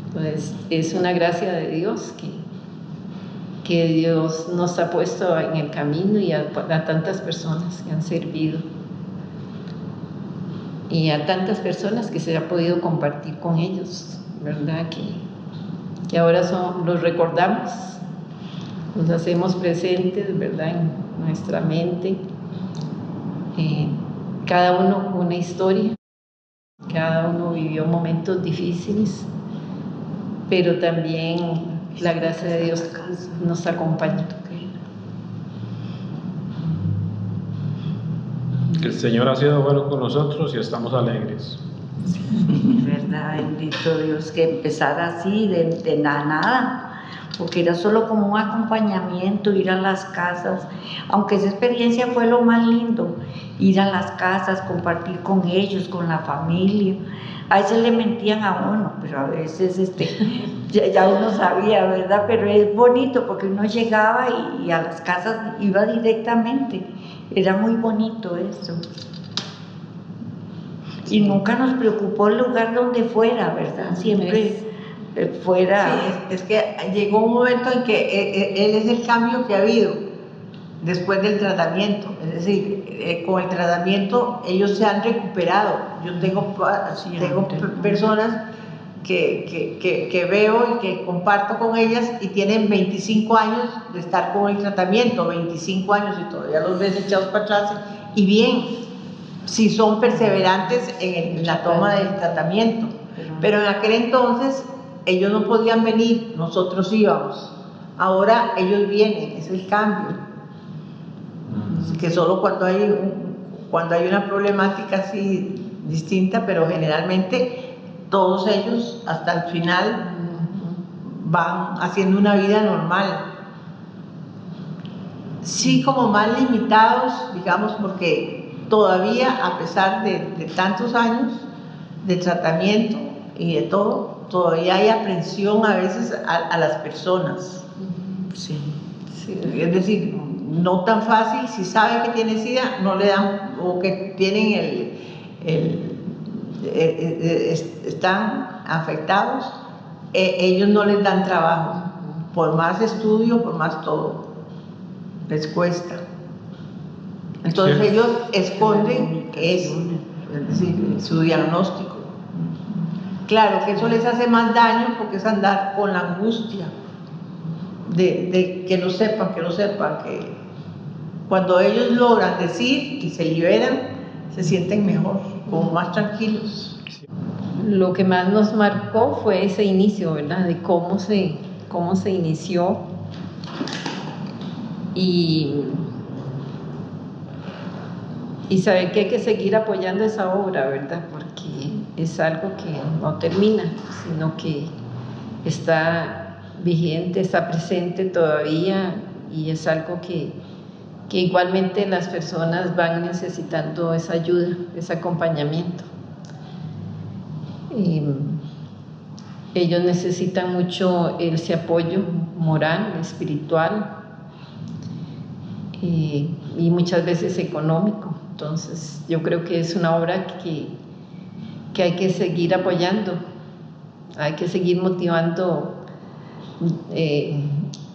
Entonces, es una gracia de Dios que Dios nos ha puesto en el camino y a tantas personas que han servido y a tantas personas que se ha podido compartir con ellos, ¿verdad? Que ahora los recordamos, los hacemos presentes, ¿verdad? En nuestra mente, cada uno con una historia, cada uno vivió momentos difíciles, pero también la gracia de Dios nos acompaña. Que el Señor ha sido bueno con nosotros y estamos alegres. Sí, verdad, bendito Dios, que empezara así de nada, porque era solo como un acompañamiento, ir a las casas, aunque esa experiencia fue lo más lindo, ir a las casas, compartir con ellos, con la familia. A veces le mentían a uno, pero a veces ya uno sabía, ¿verdad? Pero es bonito porque uno llegaba y a las casas iba directamente. Era muy bonito eso. Y nunca nos preocupó el lugar donde fuera, ¿verdad? Siempre fuera. Sí, es que llegó un momento en que él es el cambio que ha habido después del tratamiento. Es decir, con el tratamiento ellos se han recuperado. Yo tengo personas que veo y que comparto con ellas y tienen 25 años de estar con el tratamiento, 25 años y todavía los ves echados para atrás y bien, si son perseverantes en la toma del tratamiento. Pero en aquel entonces ellos no podían venir, nosotros íbamos. Ahora ellos vienen, es el cambio. Que solo cuando hay una problemática así distinta, pero generalmente todos ellos hasta el final van haciendo una vida normal. Sí, como más limitados, digamos, porque todavía, a pesar de tantos años de tratamiento y de todo, todavía hay aprensión a veces a las personas. Sí. Sí, es decir, no tan fácil, si saben que tienen SIDA, no le dan, o que tienen están afectados, ellos no les dan trabajo, por más estudio, por más todo, les cuesta. Entonces Sí. ellos esconden eso, es decir, su diagnóstico. Claro que eso les hace más daño porque es andar con la angustia de que no sepan, que cuando ellos logran decir y se liberan, se sienten mejor, como más tranquilos. Lo que más nos marcó fue ese inicio, ¿verdad? De cómo se inició y saber que hay que seguir apoyando esa obra, ¿verdad? Porque es algo que no termina, sino que está vigente, está presente todavía y es algo que igualmente las personas van necesitando esa ayuda, ese acompañamiento. Ellos necesitan mucho ese apoyo moral, espiritual y muchas veces económico. Entonces yo creo que es una obra que hay que seguir apoyando, hay que seguir motivando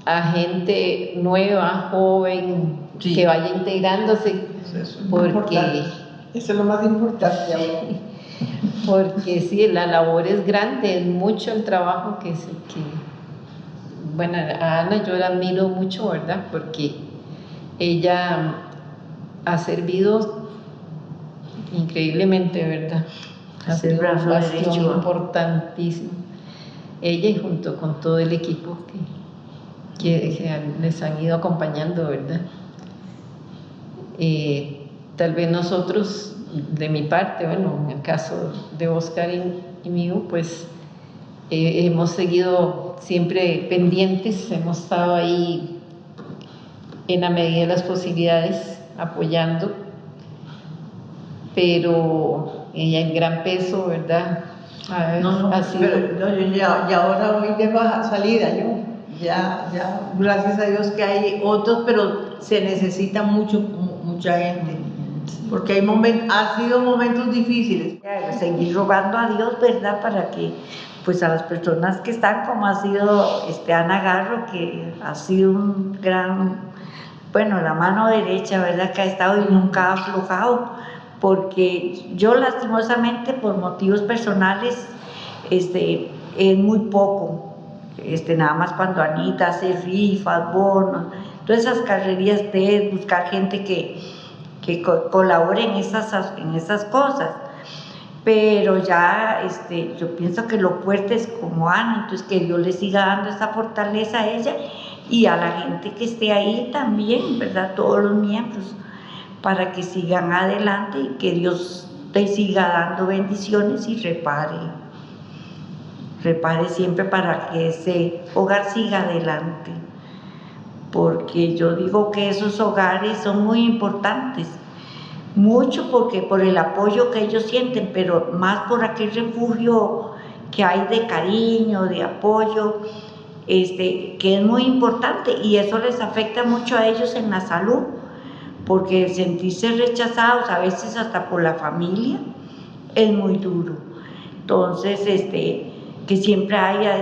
a gente nueva, joven, sí, que vaya integrándose, eso es porque eso es lo más importante. Sí, porque sí, la labor es grande, es mucho el trabajo bueno, a Ana yo la admiro mucho, ¿verdad? Porque ella ha servido increíblemente, ¿verdad? Ha Es el sido brazo un bastión derecho. importantísimo. Ella y junto con todo el equipo que les han ido acompañando, ¿verdad? Tal vez nosotros, de mi parte, bueno, en el caso de Oscar y mío, pues hemos seguido siempre pendientes, hemos estado ahí en la medida de las posibilidades apoyando, pero el gran peso, ¿verdad? Ha sido... Pero yo ya ahora voy de baja salida, yo ya gracias a Dios que hay otros, pero se necesita mucha gente, porque ha sido momentos difíciles. Seguir rogando a Dios, ¿verdad? Para que pues a las personas que están, como ha sido Ana Garro, que ha sido un gran, bueno, la mano derecha, ¿verdad? Que ha estado y nunca ha aflojado, porque yo lastimosamente por motivos personales es muy poco, nada más cuando Anita hace rifas, bonos, todas esas carrerías de buscar gente que colabore en esas cosas. Pero ya yo pienso que lo fuerte es como Ana, entonces que Dios le siga dando esa fortaleza a ella y a la gente que esté ahí también, ¿verdad? Todos los miembros, para que sigan adelante y que Dios te siga dando bendiciones y repare siempre para que ese hogar siga adelante, porque yo digo que esos hogares son muy importantes, mucho porque por el apoyo que ellos sienten, pero más por aquel refugio que hay de cariño, de apoyo, que es muy importante, y eso les afecta mucho a ellos en la salud, porque sentirse rechazados a veces hasta por la familia es muy duro. Entonces que siempre haya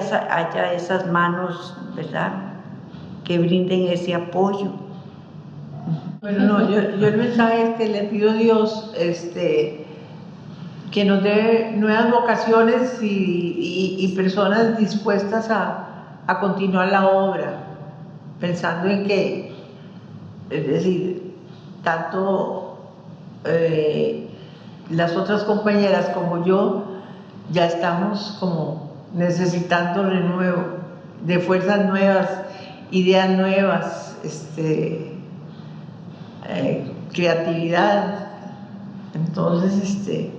esas manos, ¿verdad?, que brinden ese apoyo. Bueno, no, yo el mensaje es que le pido a Dios que nos dé nuevas vocaciones y personas dispuestas a continuar la obra, pensando en que, es decir, tanto las otras compañeras como yo ya estamos como necesitando renuevo, de fuerzas nuevas, ideas nuevas, creatividad. Entonces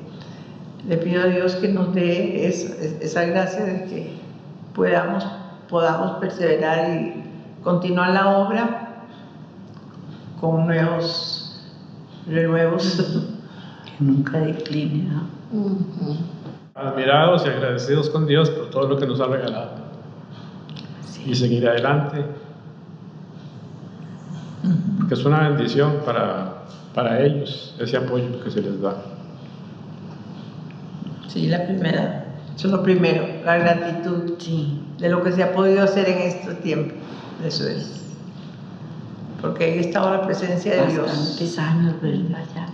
le pido a Dios que nos dé esa gracia de que podamos perseverar y continuar la obra con nuevos renuevos. Que nunca decline, ¿no? Admirados y agradecidos con Dios por todo lo que nos ha regalado. Sí. Y seguir adelante, que es una bendición para ellos, ese apoyo que se les da. Sí, eso es lo primero, la gratitud, sí, de lo que se ha podido hacer en este tiempo, eso es, porque ahí está la presencia de Dios. Bastantes años, ¿verdad? Ya.